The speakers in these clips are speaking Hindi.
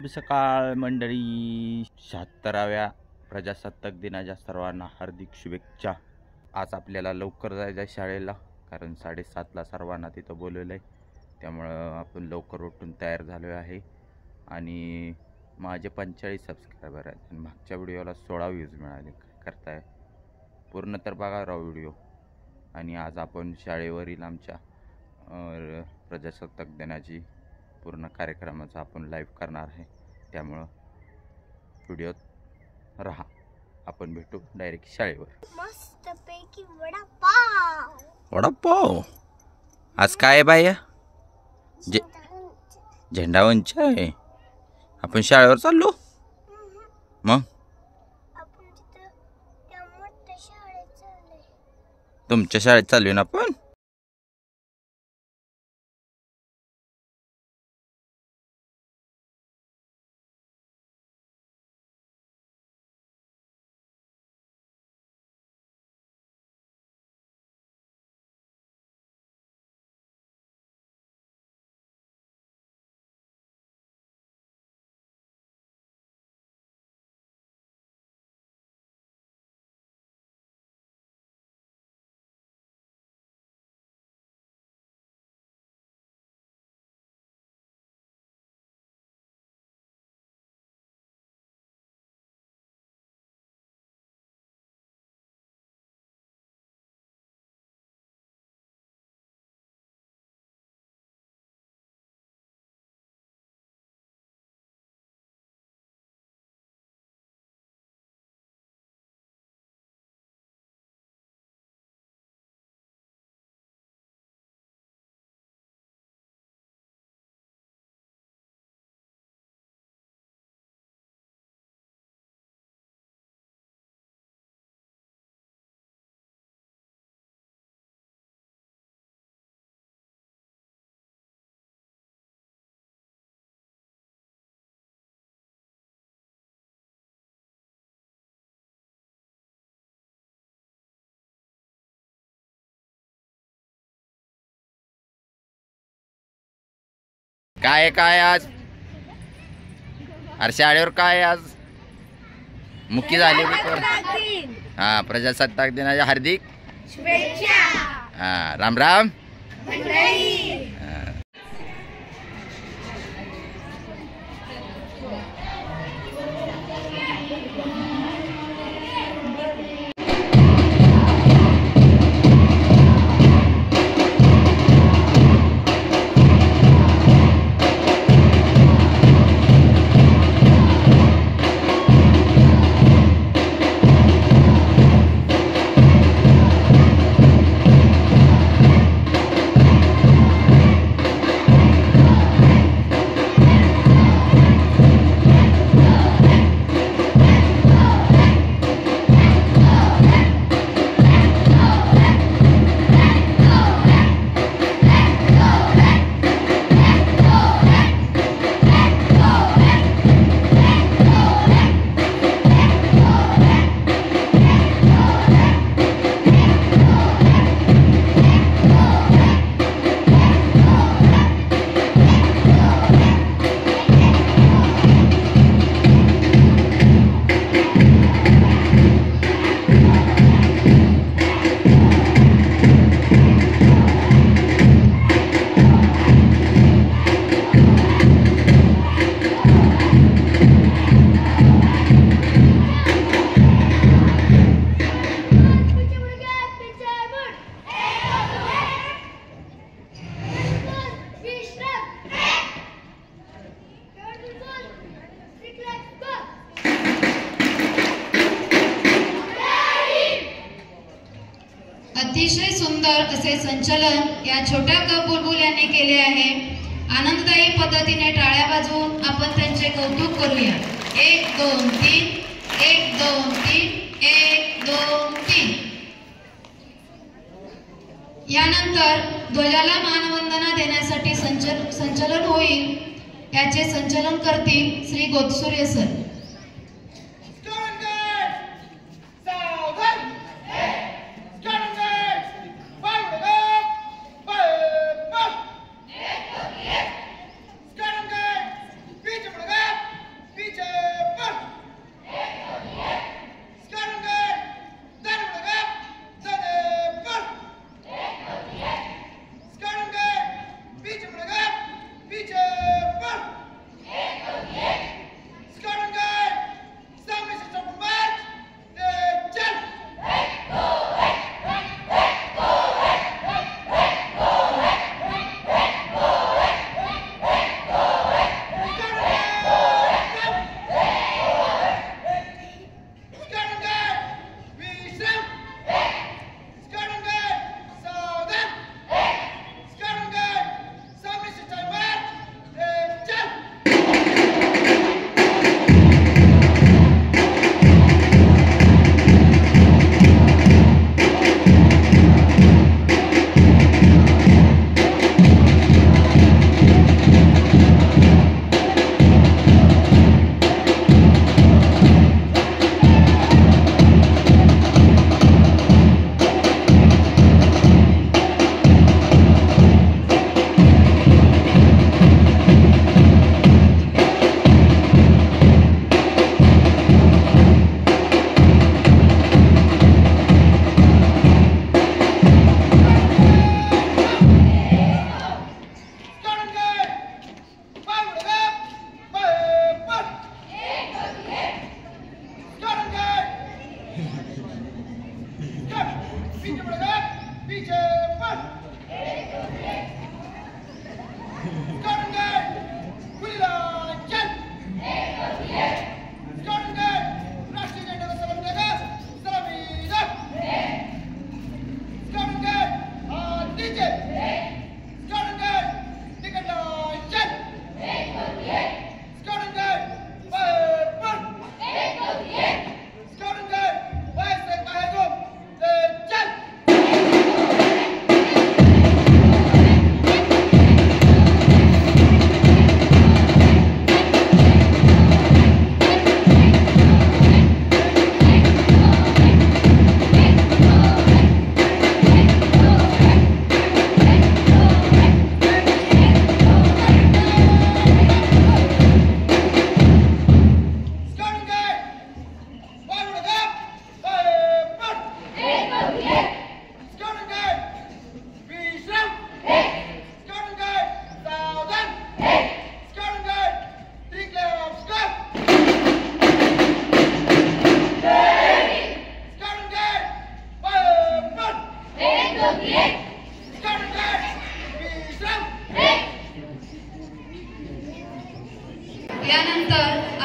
शुभ सकाळ मंडळी. 76व्या प्रजासत्ताक दिनाच्या सर्वांना हार्दिक शुभेच्छा. आज आपल्याला लवकर जायचं आहे शाळेला, कारण 7:30ला सर्वांना तिथं बोलवलं आहे. त्यामुळं आपण लवकर उठून तयार झालो आहे. आणि माझे 45 सबस्क्रायबर आहेत आणि मागच्या व्हिडिओला 16 व्ह्यूज मिळाले. काय करताय, पूर्ण तर बघा राव व्हिडिओ. आणि आज आपण शाळेवरील आमच्या प्रजासत्ताक दिनाची पूर्ण कार्यक्रमाचा आपण लाईव्ह करणार आहे. त्यामुळं व्हिडिओत राहा. आपण भेटू डायरेक्ट शाळेवर. मस्तपैकी वडापाव. वडापाव आज काय आहे बाया? झेंडावंच आहे. आपण शाळेवर चाललो. मग आपण तिथं त्या मोठ्या शाळेत चाललोय. तुमच्या शाळेत चाललोय ना आपण. काय काय आज? अरे शाळेवर काय आज मुख्य झाले. हा, प्रजासत्ताक दिनाच्या हार्दिक शुभेच्छा. हा, राम राम. अतिशय सुंदर असे संचलन या छोट्या बुलबुल यांनी केले आहे. आनंददायी पद्धतीने टाळ्या वाजवून आपण त्यांचे कौतुक करूया. 1 2 3 1 2 3 1 2 3. यानंतर ध्वजाला मानवंदना देण्यासाठी संचलन होईल. याचे संचलन करतील श्री गोतसुर्य सर.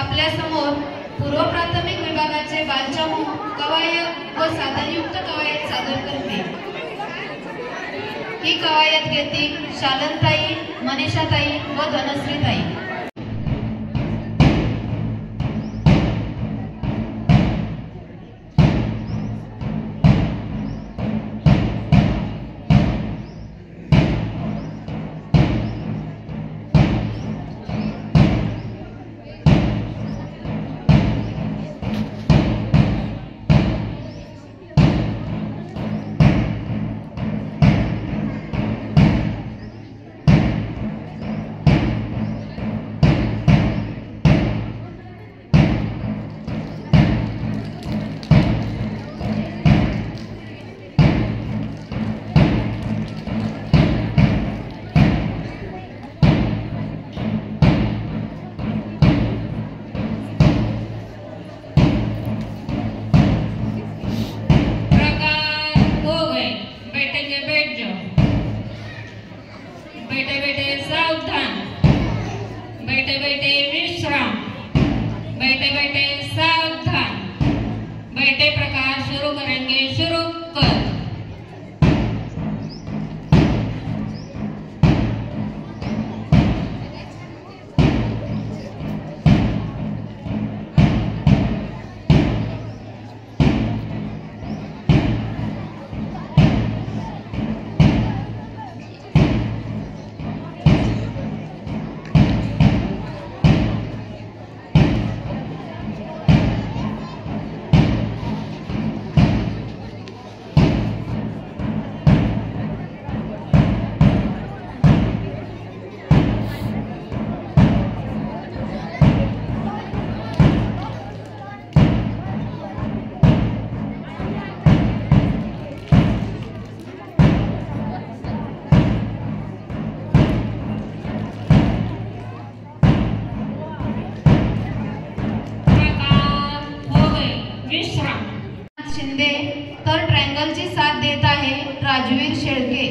आपल्या समोर पूर्व प्राथमिक विभागाचे बालचामू कवायत व साधनयुक्त कवायत सादर करते। ही कवायत घेतील शालनताई, मनीषाताई व धनश्रीताई। तर ट्रँगलची साथ देत आहे राजवीर शेळके।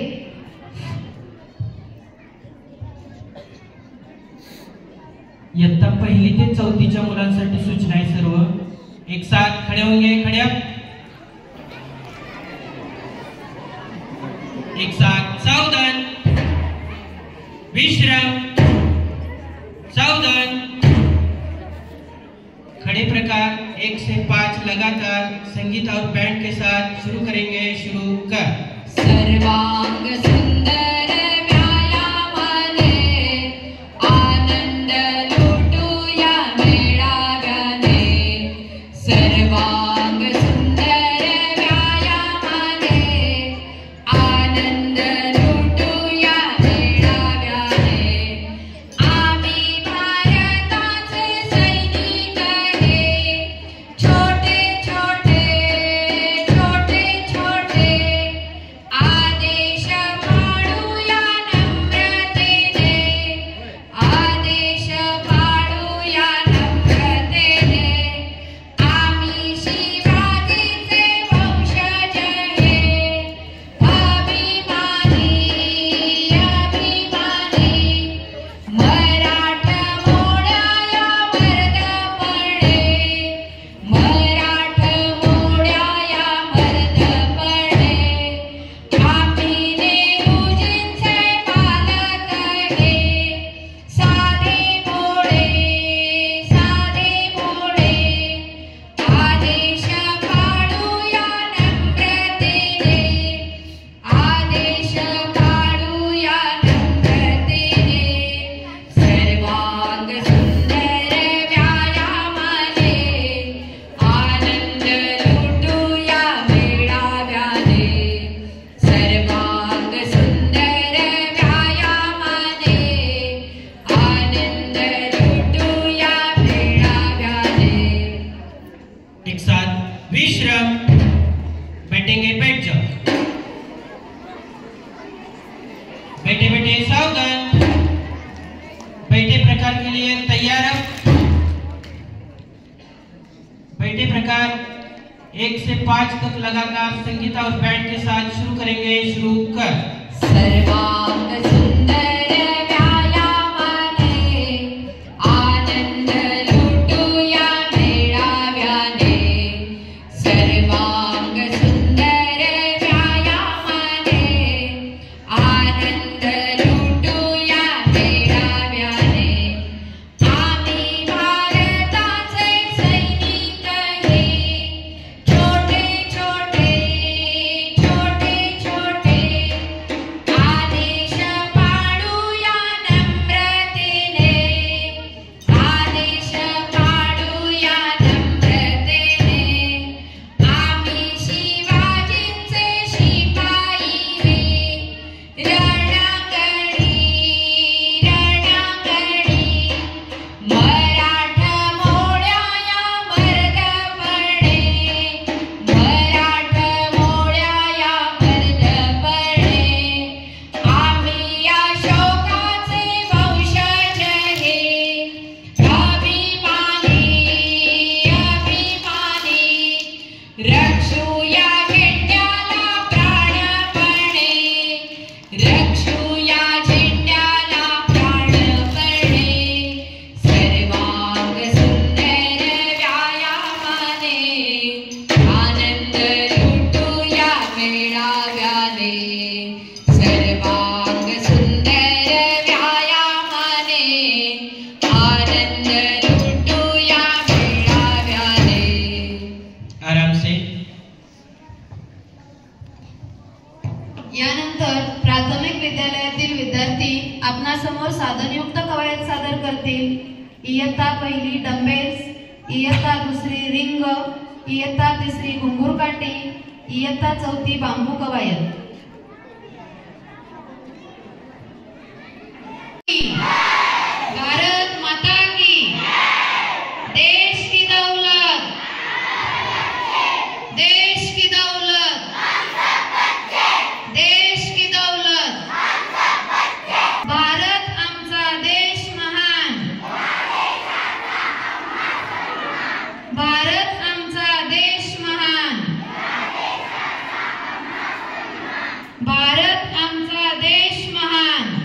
इयत्ता 1ली ते 4थीच्या मुलांसाठी सूचना आहे सर्व एक साथ खडे होंगे, खड्या एक साथ सावधान, विश्राम, सावधान। खड़े प्रकार 1 से 5 लगातार संगीत और बैंड के साथ शुरू करेंगे। शुरू कर। सर्वांग सुंदर व्यायामाने आनंद लुटूया मेळाव्याने। सर्वांग सुंदर व्यायामाने आनंद लुटूया मेळाव्याने। आम्ही भारताचे सैनिक हे, छोटे छोटे छोटे छोटे आदेश पाळूया नम्रतेने। आदेश पाळूया नम्रतेने। आम्ही शिवाजीचे वंशज हे, अभिमानी अभिमानी। मराठमोळ्या मर्दपणे, मराठमोळ्या मर्दपणे। आम्ही नेहरूजींचे पालक हे, साधे भोळे साधे भोळे। आदेश पाळूया नम्रतेने। आदेश पाळूया नम्रतेने। सर्वांग सुंदर व्यायामाने आनंद लुटूया मेळाव्याने। सर्वांग सुंदर व्यायामाने आनंद लुटूया मेळाव्याने। एक साथ विश्राम, बैठेंगे, बैठ जाओ। बैठे बैठे सावधान। बैठे प्रकार के लिए तैयार अब। बैठे प्रकार 1 से 5 तक लगातार संगीत और बैंड के साथ शुरू करेंगे। शुरू कर। सर्वांग सुंदर व्यायामाने आनंद लुटूया इयत्ता पहिली डंबेल्स, इयत्ता दुसरी रिंग, इयत्ता तिसरी घुंगूर काठी, इयत्ता चौथी बांबू कवायत। भारत माता की, देश की दौलत, देश की दौलत, देश की दौलत। भारत आमचा देश महान, भारत आमचा देश महान, भारत आमचा देश महान।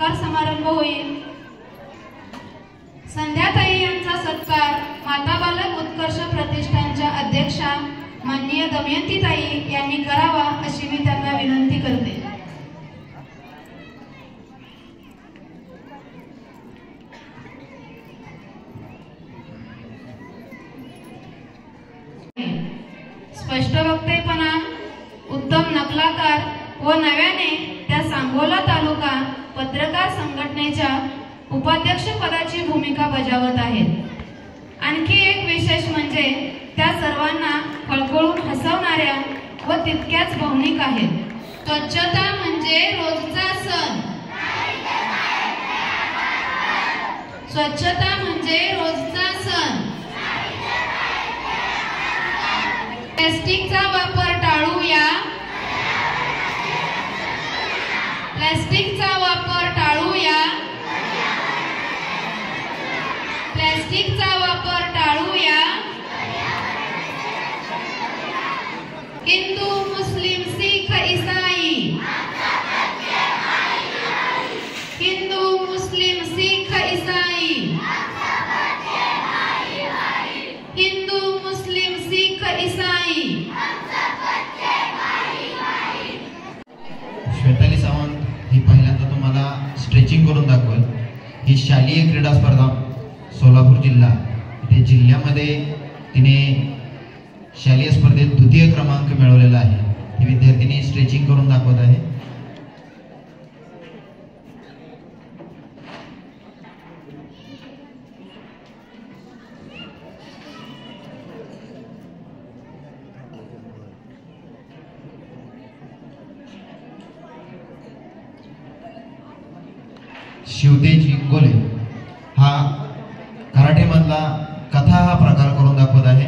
सत्कार समारंभ होईल. संध्याताई यांचा सत्कार माता बालक उत्कर्ष प्रतिष्ठानच्या अध्यक्षा माननीय दमयंतीताई यांनी करावा अशी मी त्यांना विनंती करते. स्पष्ट वक्तेपणा, उत्तम नकलाकार व नव्याने त्या सांगोला तालुका पत्रकार संघटनेच्या उपाध्यक्ष पदाची भूमिका बजावत आहेत. आणखी एक विशेष म्हणजे त्या सर्वांना खळखळून हसवणाऱ्या व तितक्याच भावनिक आहेत. स्वच्छता म्हणजे रोजचा सण. स्वच्छता म्हणजे रोजचा सण. प्लास्टिकचा वापर टाळूया. प्लास्टिकचा वापर टाळूया. प्लास्टिकचा वापर टाळूया. हिंदू, मुस्लिम, शीख, ईसाई. हिंदू, मुस्लिम, शीख, ईसाई. हिंदू, मुस्लिम, शीख, ईसाई. श्वेताली सावंत ही पहिल्यांदा तुम्हाला स्ट्रेचिंग करून दाखवेल. ही शालेय क्रीडा स्पर्धा सोलापूर जिल्हा इथे जिल्ह्यामध्ये तिने शालेय स्पर्धेत द्वितीय क्रमांक मिळवलेला आहे. ही विद्यार्थिनी स्ट्रेचिंग करून दाखवत आहे. शिवतेज इंगोले हा कराटेमधला कथा हा प्रकार करून दाखवत आहे.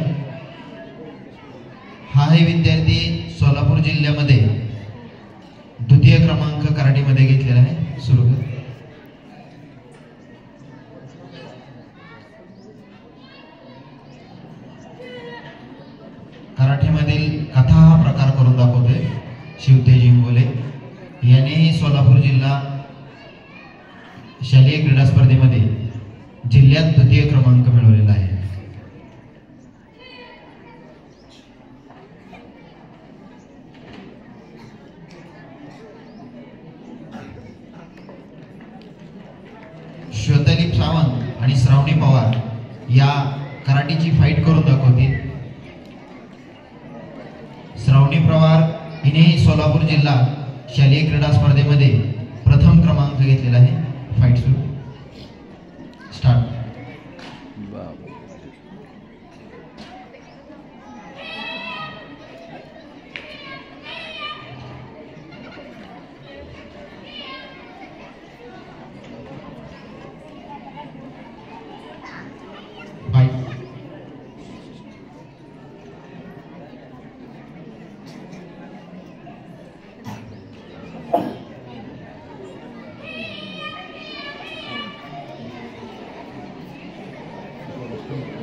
हाही विद्यार्थी सोलापूर जिल्ह्यामध्ये द्वितीय क्रमांक कराटेमध्ये घेतलेला आहे. सुरू कर. कराटेमधील कथा हा प्रकार करून दाखवतोय शिवतेज इंगोले यानेही सोलापूर जिल्हा शालेय क्रीडा स्पर्धेमध्ये जिल्ह्यात द्वितीय क्रमांक मिळवलेला आहे. श्वेताली सावंत आणि श्रावणी पवार या कराटेची फाईट करून दाखवतील. श्रावणी पवार हिनेही सोलापूर जिल्हा शालेय क्रीडा स्पर्धेमध्ये प्रथम क्रमांक घेतलेला आहे. फाईट सुरू. स्टार्ट.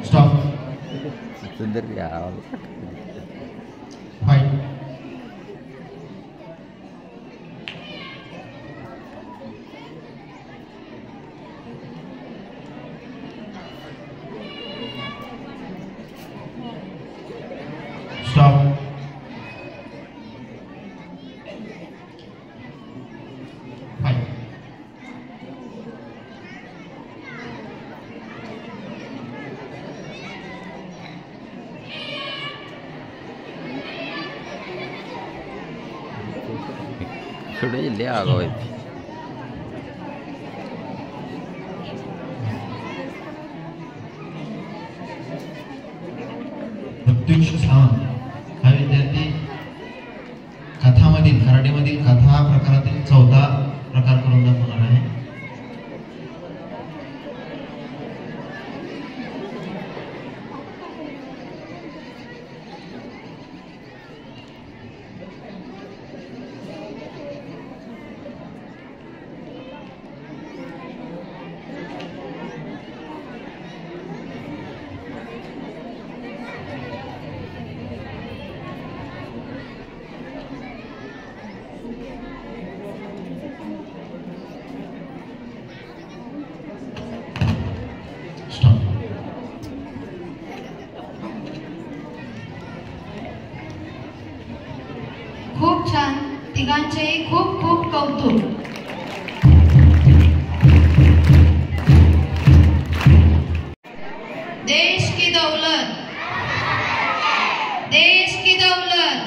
स्टॉप. सुंदर फाईट. स्टॉप. फाईट. थोडे जल्दी आ गए. प्रत्युष सावंत हा विद्यार्थी कथामधील कराटेमधील कथा प्रकारातील चौथा प्रकार करून दाखवणार आहे. मुलांचेही खूप खूप कौतुक. देश की दौलत, देश की दौलत,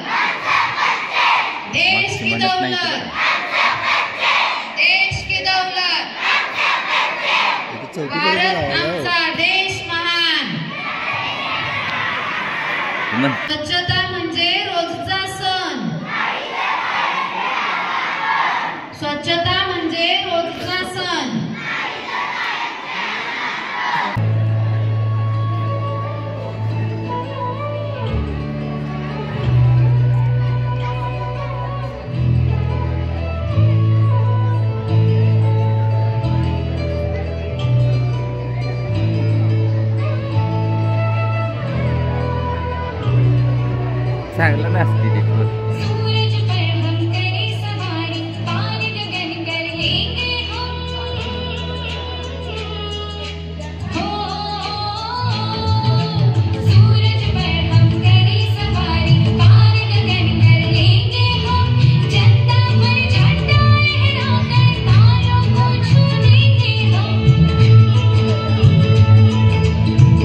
देश की दौलत, देश की दौलत. भारत आमचा देश महान. स्वच्छता म्हणजे रोजचा सण. स्वच्छता म्हणजे रोजचा सण. चांगलं नसते ते सूरज पर हम करें सवारी, पार गगन कर लेंगे हम. हो सूरज पर हम करें सवारी, पार गगन कर लेंगे हम. जनता पर झंडा लहराकर तारों को छू लेंगे हम.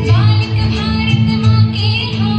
बालक भारत माँ के हम.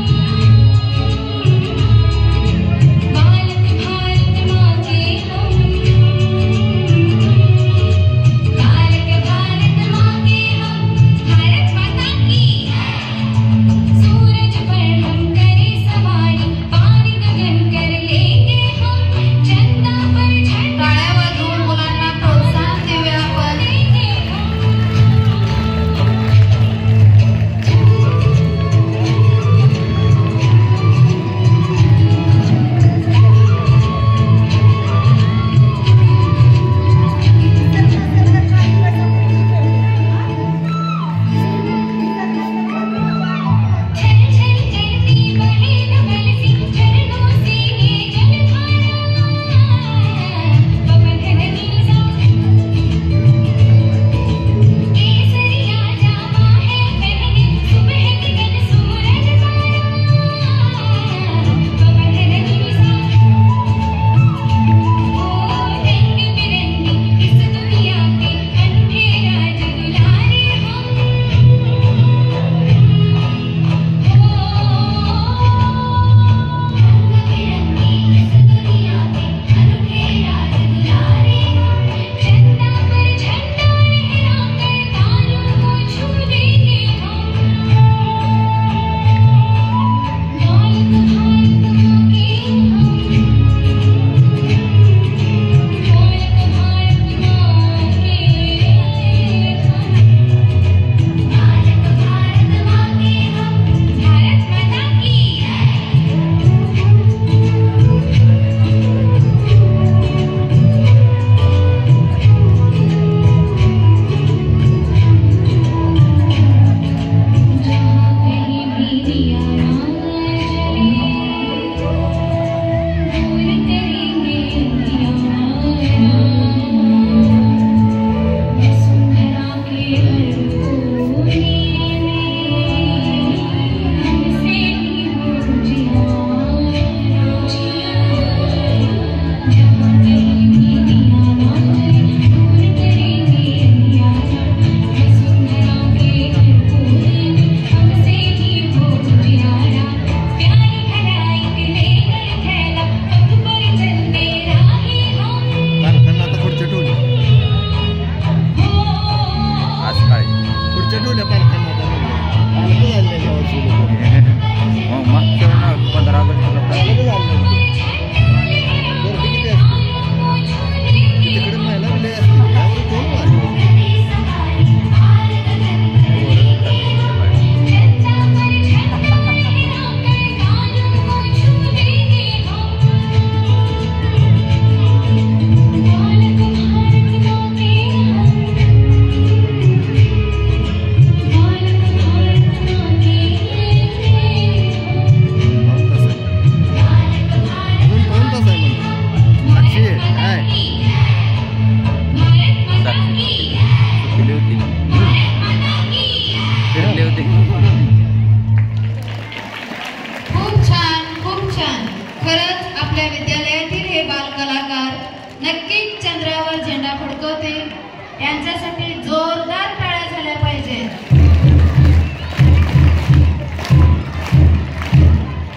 त्यांच्यासाठी जोरदार टाळ्या झाल्या पाहिजेत.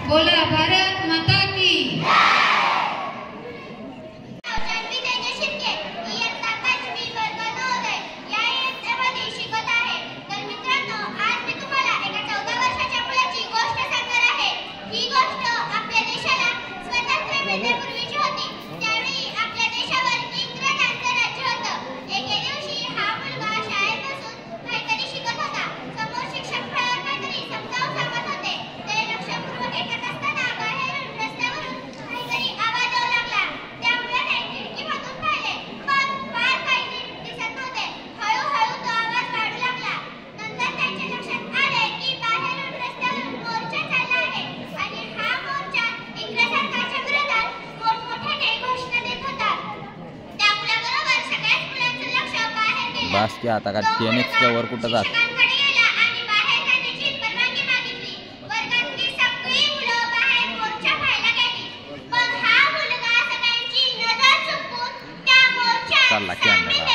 बोला भारत माता की. बास की आता का टेनिसच्या वर कुठं जात. चालला कॅमेरा.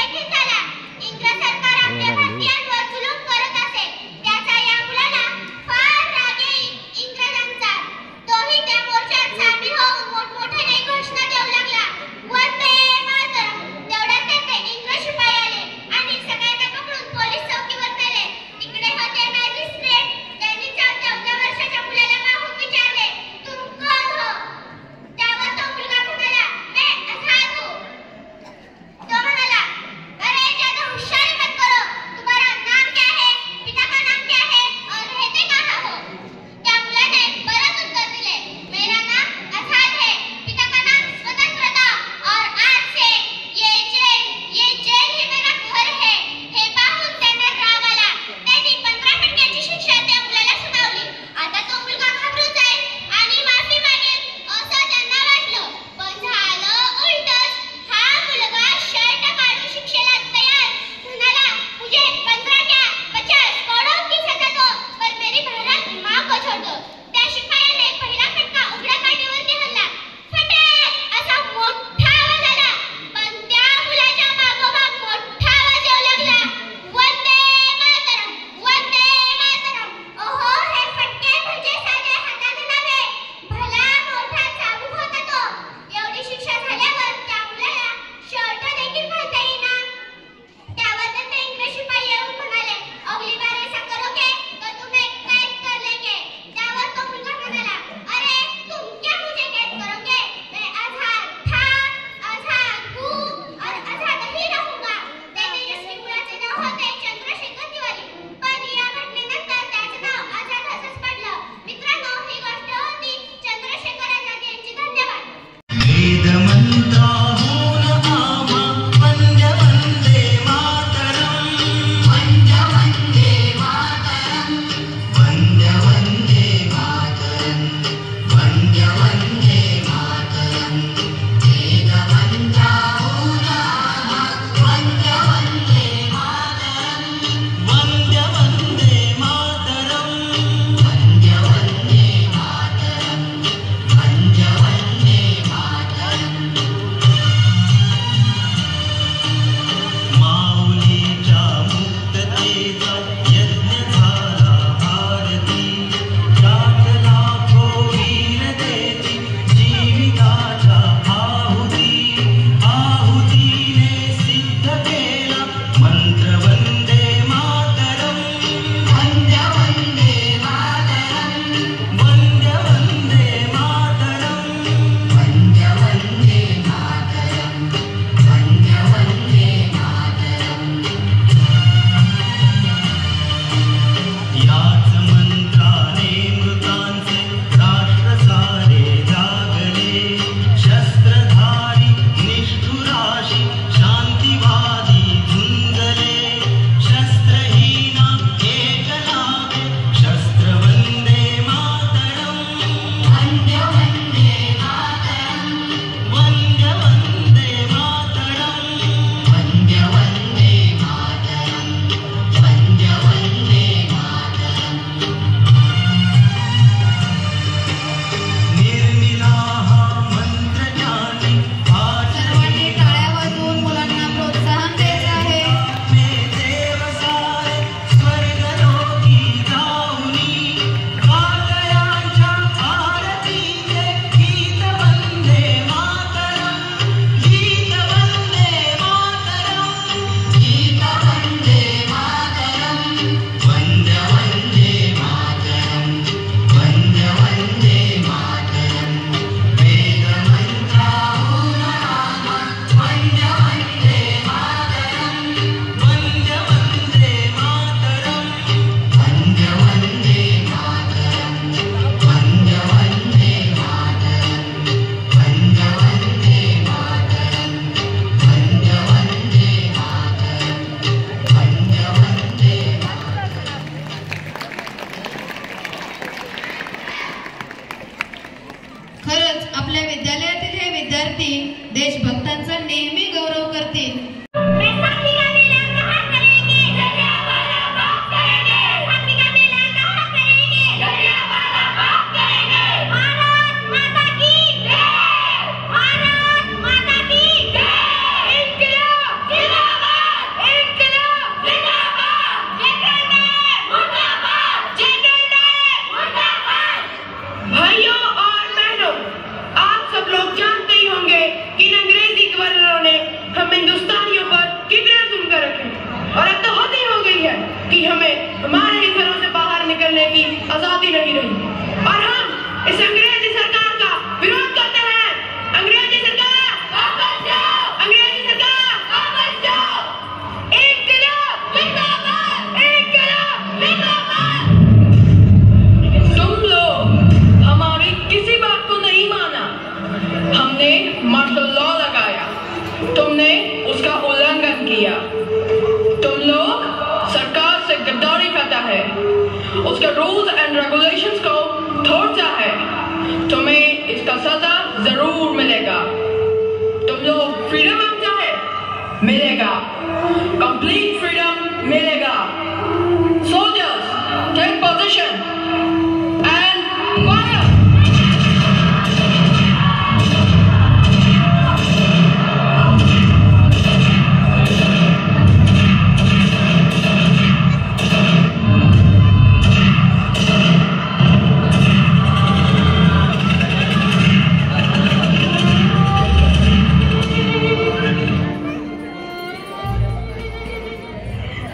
जरूर मिलेगा। तुम लोग फ्रीडम मांगते हैं, मिलेगा, कंप्लीट फ्रीडम मिलेगा। Soldiers take position and fire.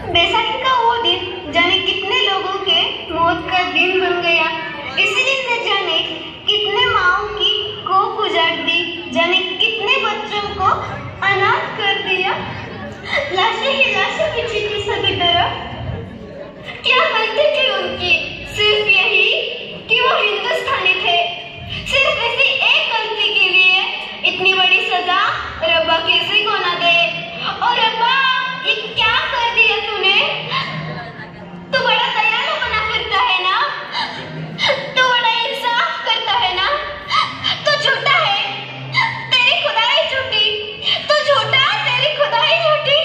Baisakhi का वो दिन जाने कितने लोगों के मौत का दिन बन गया। इसी दिन न जाने कितने माओं की कोख उजाड़ दी, जाने कितने बच्चों को अनाथ कर दिया। लाशें ही लाशें बिछी थी सभी तरफ। क्या गलती थी उनकी? सिर्फ यही कि वो हिंदुस्तानी थे। सिर्फ इसी एक गलती के लिए इतनी बड़ी सजा रब्बा किसी को ना दे। और रब्बा, ये क्या कर दिया तूने? तू बड़ा दयालु बना फिरता है ना, तू बड़ा इंसाफ करता है ना। तू झूठा है, तेरी खुदाई झूठी। तू झूठा, तेरी खुदाई झूठी।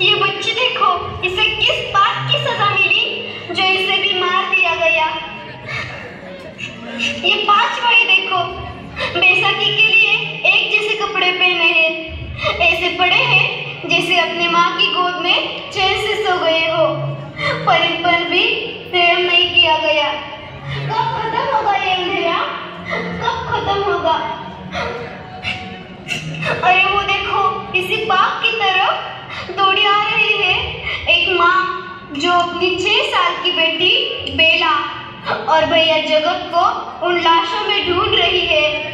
ये बच्ची देखो, इसे किस बात की सजा मिली जो इसे भी मार दिया गया। ये 5 भाई देखो, बैसाखी के लिए एक जैसे कपड़े पहने हैं, ऐसे पड़े हैं जैसे अपने माँ की गोद में चैन से सो गए हो, पर इन पर भी प्रेम नहीं किया गया। कब खत्म होगा ये अंधेरा? कब खत्म होगा? अरे वो देखो, इसी बाग की तरफ दौड़ी आ रही है एक माँ जो अपनी 6 साल की बेटी बेला और भैया जगत को उन लाशों में ढूंढ रही है।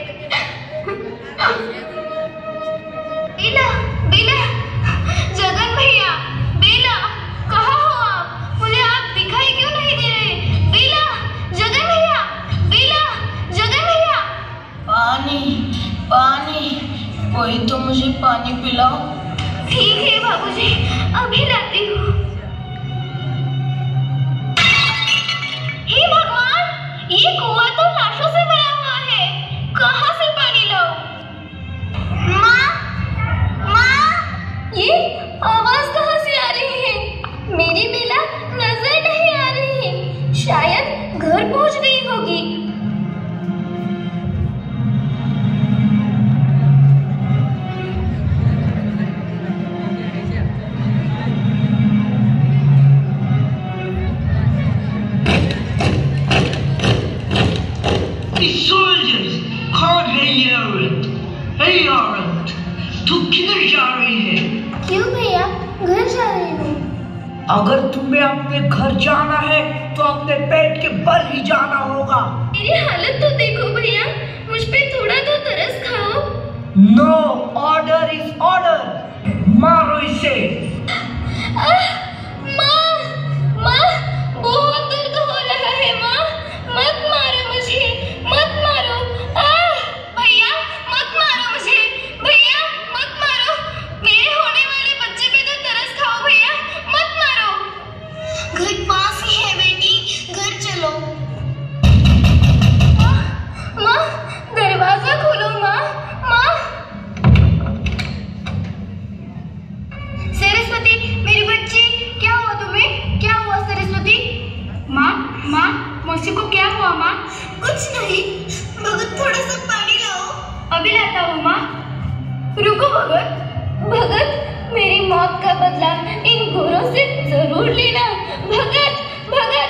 बेला, बेला, जगन भैया, बेला, कहाँ हो आप? मुझे आप दिखाई क्यों नहीं दे रहे? बेला, जगन भैया, बेला, जगन भैया। पानी, पानी, कोई तो मुझे पानी पिलाओ। ठीक है बाबूजी, अभी लाती हूँ। हे भगवान, ये कुआं तो लाशों से भरा हुआ है। कहाँ से पानी लाऊं? माँ, माँ, ये आवाज कहाँ से आ रही है? मेरी बेला नजर नहीं आ रही है। शायद घर पहुंच गई होगी। सोल्जर्स, कौन है ये औरत? हे औरत, तू किधर जा रही है? क्यों भैया, घर जा रही हूँ। अगर तुम्हें अपने घर जाना है तो अपने पेट के बल ही जाना होगा। मेरी हालत तो देखो भैया, मुझ पे थोड़ा तो तरस खाओ। No, order is order. मारो इसे। माँ, माँ, बहुत दर्द हो रहा है माँ, मत मारो मुझे, मत मारो। भैया, मत मारो मुझे, भैया, मत मारो। मेरे होने वाले बच्चे पे तो तरस खाओ भैया, मत मारो। घर पास ही है बेटी, घर चलो। माँ, दरवाजा खोलो माँ, माँ। सरस्वती, मेरी बच्ची, क्या हुआ तुम्हें? क्या हुआ सरस्वती? माँ, माँ, मौसी को क्या हुआ माँ? कुछ नहीं, भगत थोड़ा सा पानी लाओ। अभी लाता हूँ माँ। रुको भगत, भगत, मेरी मौत का बदला इन घोरों से जरूर लेना। भगत, भगत,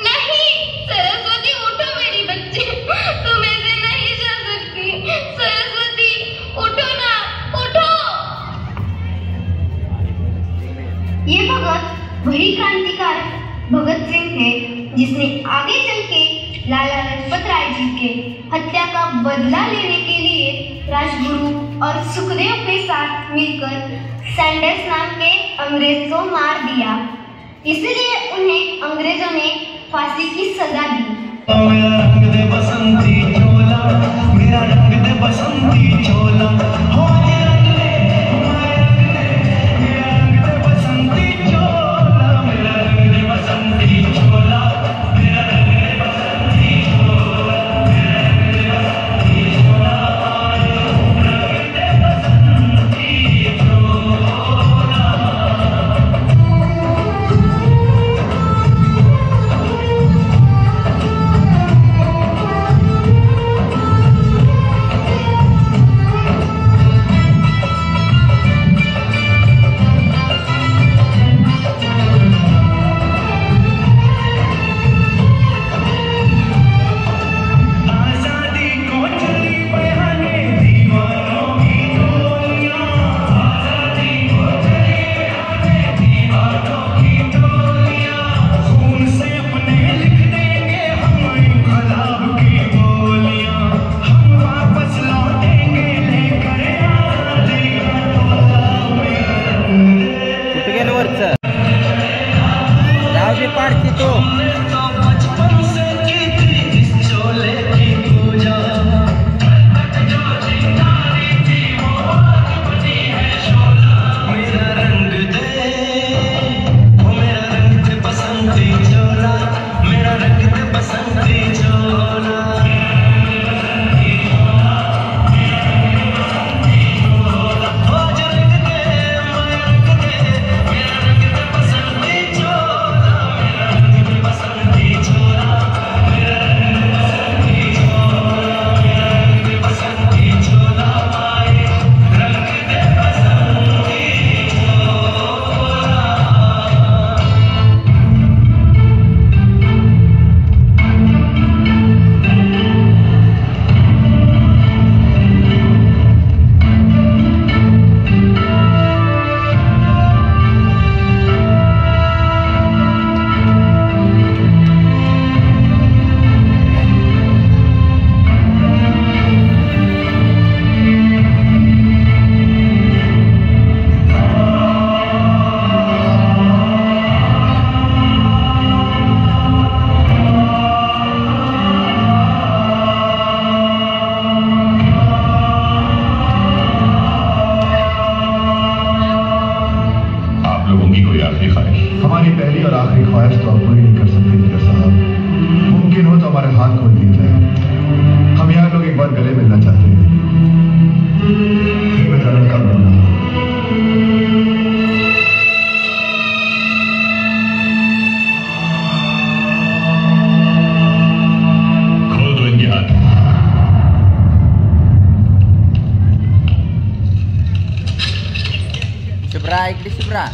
नहीं, सरस्वती उठो मेरी बच्ची, तुम ऐसे नहीं जा सकती। सरस्वती, उठो ना, उठो। ये भगत वही क्रांतिकारक भगत सिंह है जिसने आगे चल के लाला लाजपत राय जी के हत्या का बदला लेने के लिए राजगुरु और सुखदेव के साथ मिलकर सैंडर्स नाम के अंग्रेज को मार दिया। इसलिए उन्हें अंग्रेजों ने फांसी की सजा दी। मेरा रंग दे बसंती चोला, मेरा रंग दे बसंती चोला, हो मेरा रंग दे बसंती चोला, मेरा रंग दे बसंती चोला, मेरा रंग दे बसंती चोला। और आखिरी ख्वाहिश तो आप पूरी नहीं कर सकते लीडर साहब। मुमकिन हो तो हमारे हाथ खोल दिए जाए। हम यहाँ लोग एक बार गले मिलना चाहते हैं। फिर मैं जाने का बोलना खोल दो इनके हाथ। शुभ्रा इकडे शुभ्रा।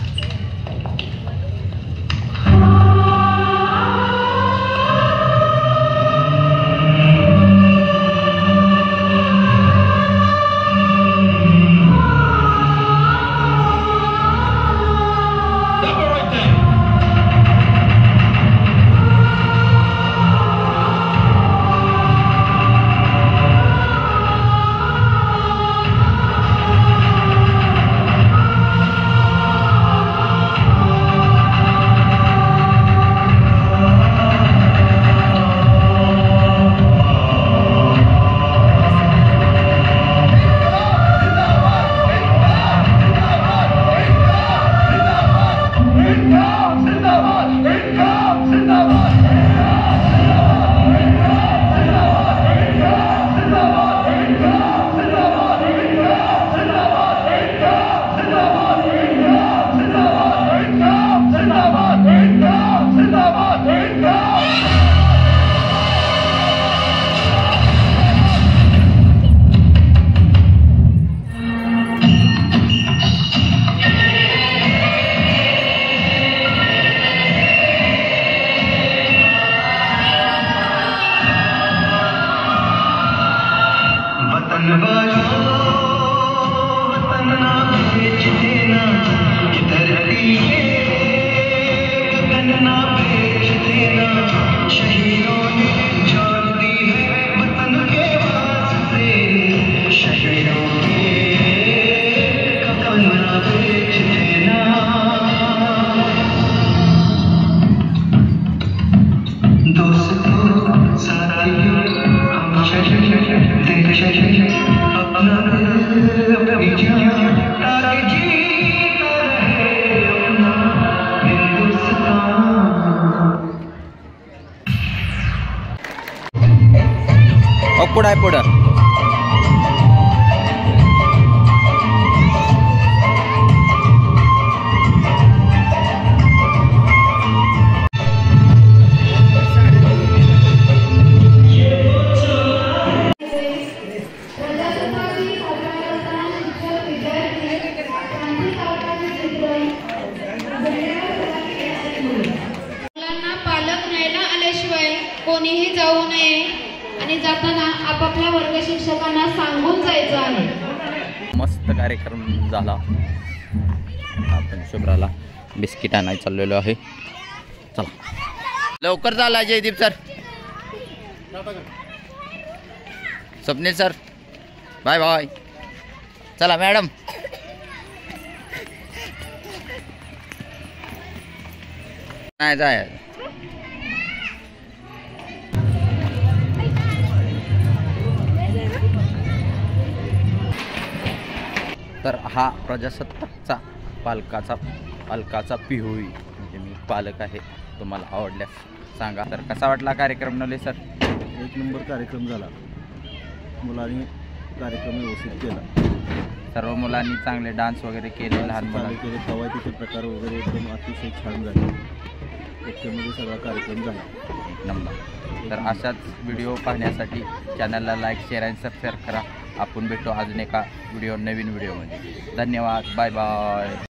पुढं आहे पुढं. पालक न्यायला आल्याशिवाय कोणीही जाऊ नये आणि जाताना आपापल्या वर्ग शिक्षकांना सांगून जायचं आहे. मस्त कार्यक्रम झाला. आपण शुभ्राला बिस्किट आणायला चाललेलो आहे. चला लवकर झाला. Jaydeep sir, Swapnil sir, bye bye. चला मॅडम. नाही जाय. तर हा प्रजासत्ताकचा पालकाचा पिहोळी, म्हणजे मी पालक आहे. तुम्हाला आवडल्यास सांगा. तर कसा वाटला कार्यक्रम नवले सर? एक नंबर कार्यक्रम झाला. मुलांनी कार्यक्रम व्यवस्थित केला. सर्व मुलांनी चांगले डान्स वगैरे केले. लहान मुलांनी केले. कवायतीचे प्रकार वगैरे एकदम अतिशय छान झाले. त्याच्यामध्ये सगळा कार्यक्रम झाला एक नंबर. तर अशाच व्हिडिओ पाहण्यासाठी चॅनलला लाईक, शेअर आणि सबस्क्राईब करा. आपण भेटू अजून एका नवीन व्हिडिओमध्ये. धन्यवाद. Bye bye.